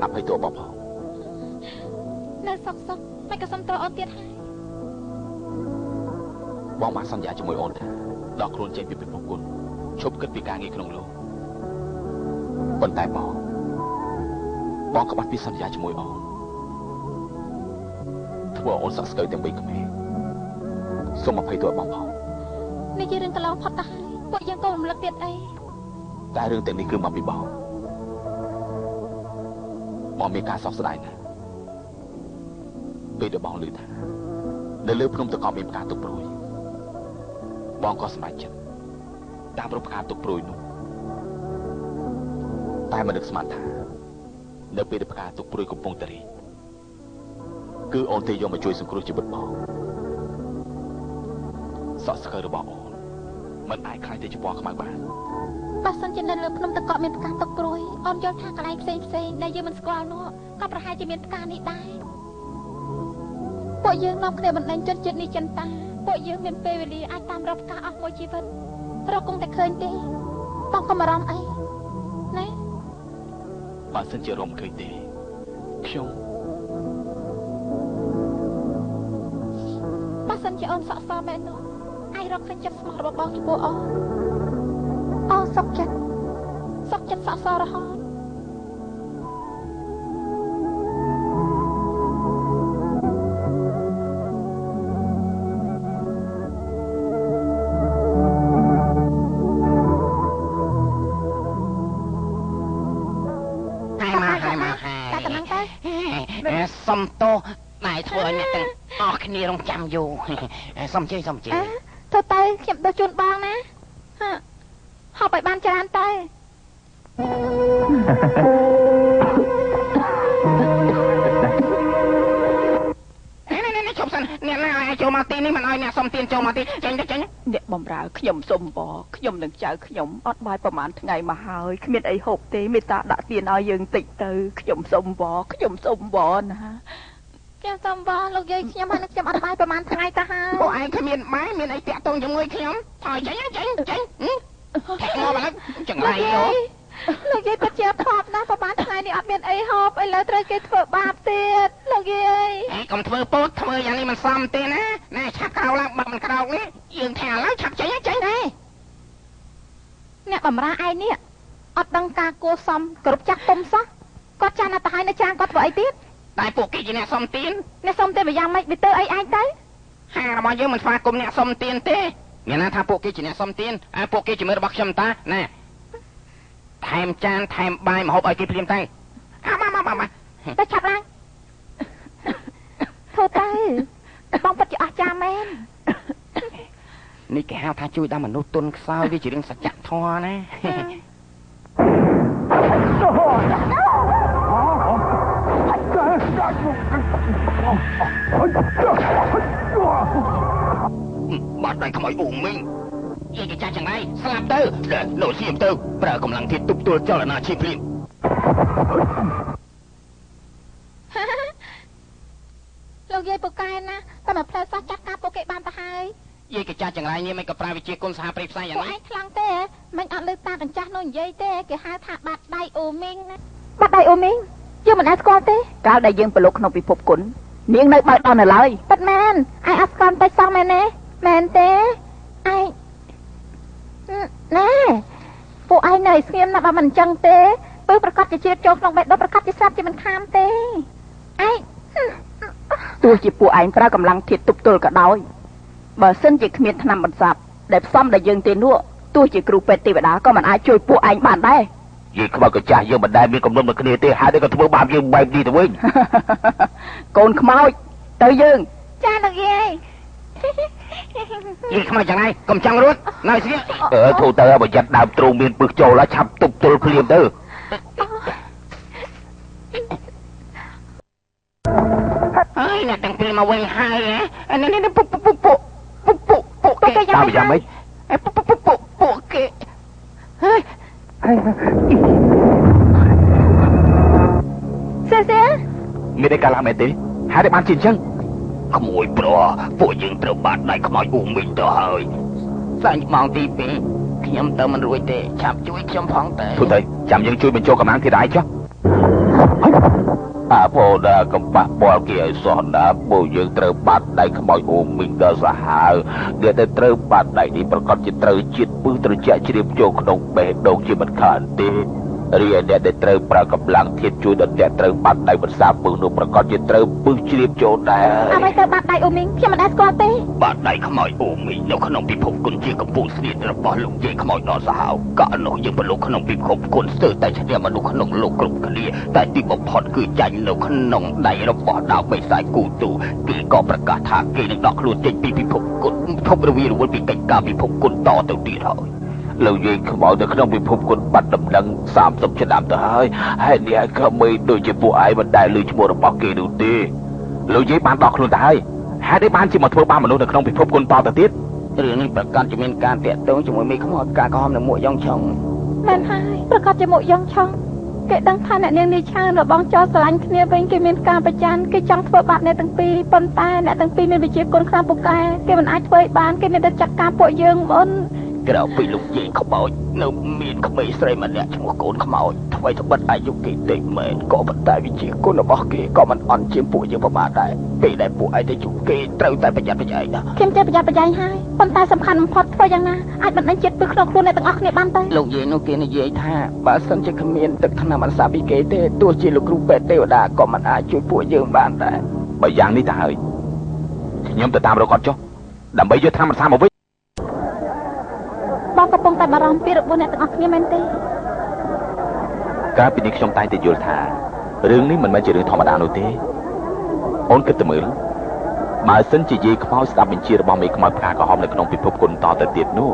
អភ័យទោសបងផងនៅសុកមិនក៏សុំទោសអូនទៀតហើយបងបានសន្យាជាមួយអូនថាដកខ្លួនចេញពីពិភពគុណឈប់គិតពីការងារក្នុងលោកប៉ុន្តែបងក៏បានពីសន្យាជាមួយអូនធ្វើអូនសក់ស្កើយទាំង3ក្មេងសូមអភ័យទោសបងផងនេះជារឿងកន្លងផុតទៅហើយពួកយើងក៏រំលឹកទៀតអីតែរឿងទាំងនេះគឺមកពីបងមានការសោកស្ដាយណាស់ពេលដែលបងឮថានៅលើភ្នំទឹកកកមានផ្កាទុកព្រួយបងក៏សម្រេចចិត្តតាមរកផ្កាទុកព្រួយនោះតែមិននឹកស្មានថានៅពេលដែលផ្កាទុកព្រួយកំពុងតែរីកគឺអូនទេយកមកជួយសង្គ្រោះជីវិតបងសក់ស្កើរបស់អូនមិនអាចខ្លាចទៅចំពោះខ្មៅបានបើសិនជានៅលើភ្នំទឹកកកមានផ្កាទុកព្រួយអូនយល់ថាកន្លែងផ្សេងដែលយើងមិនស្គាល់នោះក៏ប្រហែលជាមានផ្កានេះដែរពួកយើងនាំគ្នាបណ្ដេញជនជាតិនេះចិនតាពួកយើងមានពេលវេលាអាចតាមរកផ្កាអស់មួយជីវិតរកគង់តែឃើញទេបងក៏មិនអារម្មណ៍អីណាបើសិនជារំឃើញទេខ្ញុំបើសិនជាអូនសក់សមែននោះអាចរកឃើញចិត្តស្មោះរបស់បងចំពោះអូនសុកចិត្តសក់សរហូតសុំទោសតែធ្វើឲ្យអ្នកទាំងអស់គ្នារងចាំយូរសុំជឿធ្វើទៅខ្ញុំទៅជូនបងណាហប់ឲ្យបានច្រើនទៅនេះជប់សិនអ្នកណាឲ្យចូលមកទីនេះមិនឲ្យអ្នកសុំទានចូលមកទីចេញទៅចេញអ្នកបំរើខ្ញុំសុំបងខ្ញុំនឹងចៅខ្ញុំអត់បាយប្រហែលថ្ងៃមកហើយគ្មានអីហូបទេមេត្តាដាក់ទានឲ្យយើងតិចទៅខ្ញុំសុំបងណាខ្ញុំសុំបងលោកយាយខ្ញុំអត់បាយប្រហែលថ្ងៃទៅហើយពួកឯងគ្មានបាយមានអីតាក់ទងជាមួយខ្ញុំថយចេញតែមកមកចង្រៃលោកយាយពិតជាផប់ណាស់ប្រហែលថ្ងៃនេះអត់មានអីហូបឥឡូវត្រូវគេធ្វើបាបទៀតលោកយាយកុំធ្វើពោតធ្វើយ៉ាងនេះមិនសមទេណាឆាប់ក្រោកឡើងបើមិនក្រោកនេះយើងថាឥឡូវឆាប់ចេញដែរអ្នកបំរើឯនេះអត់ដឹងការគួសមគ្រប់ចាស់ទុំសោះគាត់ចាស់ណាស់ទៅហើយនៅចាងគាត់ធ្វើអីទៀតតែពួកគេជាអ្នកសុំទានវាយ៉ាងម៉េចវាទៅអីឯងទៅហារបស់យើងមិនស្វាគមន៍អ្នកសុំទានទេមានណាថាពួកគេជាអ្នកសុំទានពួកគេជាមើលរបស់ខ្ញុំតាណែថែមចានថែមបាយម្ហូបឲ្យគេភ្លាមទៅមកទៅឆាប់ឡើងធ្វើទៅបងពិតជាអស្ចារ្យមែននេះគេហៅថាជួយដល់មនុស្សទុនខ្សោយវាជារឿងសច្ចធម៌ណាបាត់ដៃខ្មោចអ៊ូមីងយាយចាស់ចង្រៃស្លាប់ទៅលោសៀមទៅប្រើកម្លាំងធាតុទប់ទល់ចលនាឈីភ្លាមលោកយាយពូកែណាតែមកផ្លែសោះចាស់ការពួកគេបានទៅហើយយាយចាស់ចង្រៃនេះមិនក៏ប្រើវិជាគុណសហប្រេផ្សាយយ៉ាងនេះឯងខ្លាំងទេមិនអត់លើតាកញ្ចាស់នោះនិយាយទេគេហៅថាបាត់ដៃអ៊ូមីងណាបាត់ដៃអ៊ូមីងយើងមិនអាចស្គាល់ទេកាលដែលយើងប្រឡូកក្នុងពិភពគុណនាងនៅបើកដល់នៅឡើយប៉ិតមែនឯងអត់ស្គាល់ពេជ្រសោះមែនទេមែនទេឯងណែពួកឯងនៅស្ងៀមណាស់បើមិនអញ្ចឹងទេពេលប្រកាសជាជាតិចូលក្នុងបេះដូងប្រកាសជាស្រាប់ជាមិនខាមទេឯងទោះជាពួកឯងប្រើកម្លាំងធាតុទប់ទល់ក៏ដោយបើសិនជាគ្មានថ្នាំបន្សាបដែលផ្សំដែលយើងទេនោះទោះជាគ្រូពេទ្យទេវតាក៏មិនអាចជួយពួកឯងបានដែរយាយខ្មៅកចាស់យើងមិនដែលមានកំណត់មកគ្នាទេហើយតែក៏ធ្វើបាបយើងបែបនេះទៅវិញកូនខ្មោចទៅយើងចាលោកយាយយាយខ្មៅយ៉ាងណាកុំចង់រួតនៅស្ងៀមធូរទៅបើយ៉ាត់ដើមទ្រូងមានពឹសចូលហើយឆាប់ទប់ទល់ភ្លាមទៅហើយអ្នកទាំងពីរមកវិញហើយនេះពុកគេតាមយ៉ាងម៉េចពួកគេហើយសើមានអីកាលឡើងមែនទេហើយបានជាអញ្ចឹងក្មួយប្រពួកយើងត្រូវបាត់ដៃខ្មោចអ៊ូមីងទៅហើយសាញ់ម៉ោងទី2ខ្ញុំទៅមិនរួចទេឆាប់ជួយខ្ញុំផងទៅធូរទៅចាំយើងជួយបញ្ចូលកម្លាំងទៀតឯងចុះ អាពោដាកំប៉ះពាល់គេឲ្យសោះណាពួកយើងត្រូវបាត់ដៃខ្មោចអូមីងដល់សាហាវដែលតែត្រូវបាត់ដៃនេះប្រកាសជាត្រូវជាតិពឹសត្រជាក់ជ្រាបចូលក្នុងបេះដូងជាមិនខានទេរីឯអ្នកដែលត្រូវប្រើកម្លាំងធាតុជួយដល់អ្នកត្រូវបាត់ដៃបន្សាពឹសនោះប្រកាសជាត្រូវពឹសជ្រាបចូលដែរអ្វីទៅបាត់ដៃអូមីងខ្ញុំមិនដែលស្គាល់ទេបាត់ដៃខ្មោចអូមីងនៅក្នុងពិភពគុណជាកំពូលស្នៀតរបស់លោកយាយខ្មោចដល់សាហាវកាលនោះយើងប្រឡូកក្នុងពិភពគុណស្ទើរតែឈ្នះមនុស្សក្នុងលោកគ្រប់គ្នាតែទីបំផុតគឺចាញ់នៅក្នុងដៃរបស់ដាវបិសាចគូទូគេក៏ប្រកាសថាគេនឹងដកខ្លួនចេញពីពិភពគុណឈប់រវីរវល់ពីកិច្ចការពិភពគុណតទៅទៀតហើយលោកយាយខ្មោចនៅក្នុងពិភពគុណបាត់ដំណឹង30ឆ្នាំទៅហើយហើយអ្នកក៏មិនដូចជាពួកឯងមិនដែលឮឈ្មោះរបស់គេនោះទេលោកយាយបានដកខ្លួនទៅហើយហេតុអីបានជាមកធ្វើបាបមនុស្សនៅក្នុងពិភពគុណតទៅទៀតរឿងនេះប្រកាសជាមានការតាក់ទងជាមួយមេខ្មោចការក្រហមនៅមួកយ៉ងឆុងមែនហើយប្រកាសជាមួកយ៉ងឆុងគេដឹងថាអ្នកនាងនេះឆានរបងចោលស្រឡាញ់គ្នាវិញគេមានការប្រច័ណ្ឌគេចង់ធ្វើបាបអ្នកទាំងពីរប៉ុន្តែអ្នកទាំងពីរមានវិជ្ជាគុណខ្លាំងពូកែគេមិនអាចធ្វើឲ្យបានគេមានតែចាត់ការពួកយើងមុនក្រៅពីលោកយាយខ្មោចនៅមានក្មេងស្រីម្នាក់ឈ្មោះកូនខ្មោចថ្មីត្បិតអាយុគេតិចមែនក៏ប៉ុន្តែវិជាគុណរបស់គេក៏មិនអន់ជាងពួកយើងប្រមាណដែរពេលដែលពួកឯងទៅជួបគេត្រូវតែប្រយ័ត្នប្រយែងណាខ្ញុំចេះប្រយ័ត្នប្រយែងហើយប៉ុន្តែសំខាន់បំផុតធ្វើយ៉ាងណាអាចបណ្ដឹងចិត្តពីក្នុងខ្លួនអ្នកទាំងអស់គ្នាបានទេលោកយាយនោះគេនិយាយថាបើសិនជាគ្មានទឹកថ្នាំអន្សាពីគេទេទោះជាលោកគ្រូពេទ្យទេវតាក៏មិនអាចជួយពួកយើងបានដែរបើយ៉ាងនេះទៅហើយខ្ញុំទៅតាមរកគាត់ចុះដើម្បីយកថ្នាំអន្សាមកវិញបងកំពុងតែបារម្ភពីរបួសអ្នកទាំងអស់គ្នាមែនទេកាលពីនេះខ្ញុំតែងតែយល់ថារឿងនេះមិនមែនជារឿងធម្មតានោះទេអូនគិតទៅមើលបើសិនជាយាយខ្មោចស្ដាប់បញ្ជារបស់មេខ្មោចផ្កាក្រហមនៅក្នុងពិភពគុណតទៅទៀតនោះ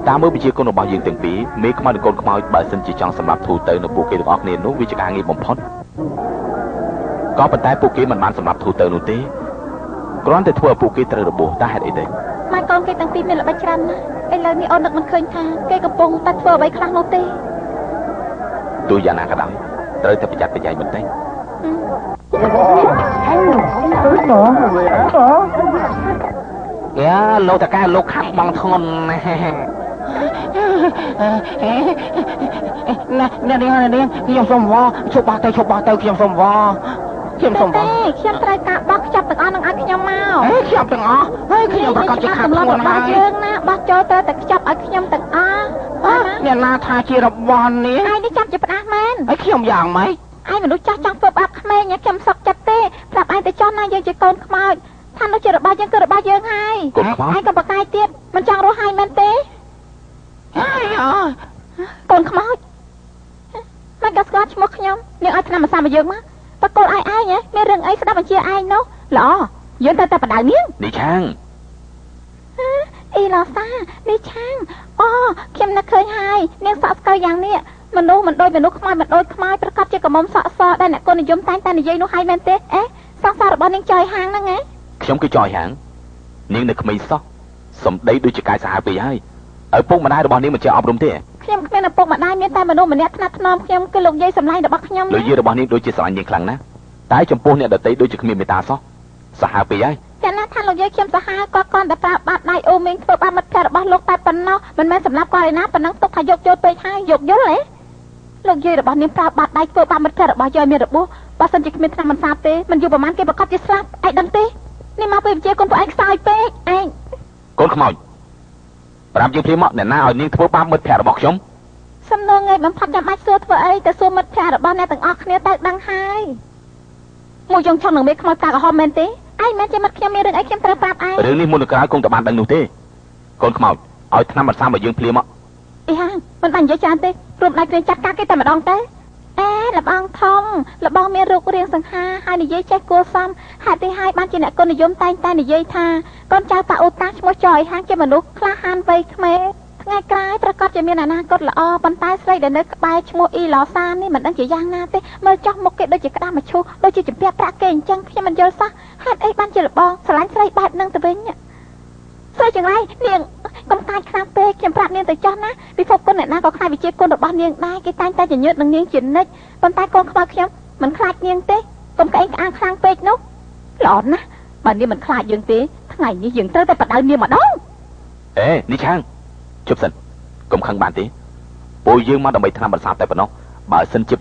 តាមមើលបញ្ជាគុណរបស់យើងទាំងពីរមេខ្មោចនិងកូនខ្មោចបើសិនជាចង់សម្រាប់ធូរទៅនៅពួកគេទាំងអស់គ្នានោះវាជាការងាយបំផុតក៏ប៉ុន្តែពួកគេមិនបានសម្រាប់ធូរទៅនោះទេគ្រាន់តែធ្វើឲ្យពួកគេត្រូវរបួសតែហេតុអីទេម៉ែកូនគេទាំងពីរមានល្បិចច្រើនណាស់ឥឡូវនេះអូននឹកមិនឃើញថាគេកំពុងតែធ្វើអ្វីខ្លះនោះទេទោះយ៉ាងណាក៏ដោយត្រូវតែប្រយ័ត្នប្រយែងបន្តិចយ៉ាលោកតកែលោកខាត់បងធ្ងន់ណាអ្នកនាងខ្ញុំសុំវ៉ឈប់បោះទៅខ្ញុំសុំវ៉ខ្ញុំត្រូវការបោះខ្ចប់ទាំងអស់នឹងឲ្យខ្ញុំមកខ្ចប់ទាំងអស់ហើយខ្ញុំប្រកាសជាខាត់ធ្ងន់ហើយយើងណាបោះចូលទៅតែខ្ចប់ឲ្យខ្ញុំទាំងអស់អ្នកណាថាជារបស់នេះឯងនេះចាំជាផ្ដាស់មែនហើយខ្ញុំយ៉ាងម៉េចឯងមនុស្សចាស់ចង់ធ្វើបាបក្មេងខ្ញុំសុកចិត្តទេប្រាប់ឯងទៅចោះណាយើងជាកូនខ្មោចថានោះជារបស់យើងគឺរបស់យើងហើយកូនខ្មោចឯងក៏បកាយទៀតមិនចង់រស់ហើយមែនទេហើយកូនខ្មោចមិនក៏ស្គាល់ឈ្មោះខ្ញុំនាងឲ្យឆ្នាំម្សាមកយើងមកបកគោលឯងមានរឿងអីស្ដាប់បញ្ជាឯងនោះល្អយើងទៅតែបដៅនាងនេះឆាងអ៊ីឡូសានេះឆាងអូខ្ញុំនឹកឃើញហើយនាងសក់ស្កៅយ៉ាងនេះមនុស្សមិនដូចមនុស្សខ្មោចមិនដូចខ្មោចប្រកាសជាកំមុំសក់សដែលអ្នកកូននិយមតែងតែនិយាយនោះហើយមែនទេសក់សរបស់នាងចយហាងហ្នឹងខ្ញុំគឺចយហាងនាងនៅក្មេងសោះសំដីដូចជាកាយសាហាវពេកហើយឪពុកម្ដាយរបស់នាងមិនចេះអប់រំទេខ្ញុំគ្មានឪពុកម្ដាយមានតែមនុស្សម្នាក់ថ្នាក់ថ្នមខ្ញុំគឺលោកយាយសម្លាញ់របស់ខ្ញុំលោកយាយរបស់នាងដូចជាស្រឡាញ់នាងខ្លាំងណាស់តែចំពោះអ្នកដទៃដូចជាគ្មានមេត្តាសោះសាហាវពេកហើយចាណាថាលោកយាយខ្ញុំសាហាវក៏គ្រាន់តែប្រើបាត់ដៃអូមីងធ្វើបាបមិត្តភក្តិរបស់លោកតែប៉ុណ្ណោះមិនមែនសម្រាប់គាត់ឯណាប៉ុណ្ណឹងទុកថាយកចូលពេកហើយយកយល់ទេលោកយាយរបស់នាងប្រើបាត់ដៃធ្វើបាបមិត្តភក្តិរបស់យាយមានរបួសបើសិនជាគ្មានថ្នាំបន្សាបទេមិនយូរប្រហែលគេប្រកាសជាស្លាប់ឯងដឹងទេនេះមកពេលវិជាគុណពួកឯងខ្សោយពេកឯងកូនខ្មោចប្រាប់យើងព្រាមមកអ្នកណាឲ្យនាងធ្វើបាបមិត្តភក្តិរបស់ខ្ញុំសំណួរងាយបំផុតចាំបាច់សួរធ្វើអីទៅសួរមិត្តភក្តិរបស់អ្នកទាំងអស់គ្នាទៅដឹងហើយមួយយងឆុងនឹងមេខ្មោចកាក្រហមមែនទេឯងមិនជាមិត្តខ្ញុំមានរឿងអីខ្ញុំត្រូវប្រាប់ឯងរឿងនេះមុននឹងក្រោយគង់តែបានដឹងនោះទេកូនខ្មោចឲ្យថ្នាំបន្សាមកយើងព្រាមមកអីហាមិនបាននិយាយច្រើនទេរួមដៃគ្នាចាត់ការគេតែម្ដងទៅលបងធំលបងមានរូបរាងសង្ហាហើយនិយាយចេះគួរសមហេតុទេហើយបានជាអ្នកគុណនិយមតែងតែនិយាយថាកូនចៅតាអូតាឈ្មោះចយហាងជាមនុស្សក្លាហានវ័យក្មេងថ្ងៃក្រោយប្រកាសជាមានអនាគតល្អប៉ុន្តែស្រីដែលនៅក្បែរឈ្មោះអ៊ីឡូសានេះមិនដឹងជាយ៉ាងណាទេមើលចោះមុខគេដូចជាក្តារមឈូសដូចជាជំពាក់ប្រាក់គេអញ្ចឹងខ្ញុំមិនយល់សោះហេតុអីបានជាលបងស្រឡាញ់ស្រីបែបហ្នឹងទៅវិញស្រីចង្រៃនាងកុំកាចខ្លាំងពេកខ្ញុំប្រាប់នាងទៅចោះណាពិភពគុណអ្នកណាក៏ខ្លាចវិជាគុណរបស់នាងដែរគេតែងតែញញើតនឹងនាងជានិច្ចប៉ុន្តែកូនខ្មៅខ្ញុំមិនខ្លាចនាងទេកុំក្អេងក្អាងខ្លាំងពេកនោះល្អណាស់បើនាងមិនខ្លាចយើងទេថ្ងៃនេះយើងត្រូវតែបដៅនាងម្ដងនេះឆាងជប់សិនកុំខឹងបានទេពួកយើងមកដើម្បីថ្នាំបន្សាបតែប៉ុណ្ណោះបើសិនជា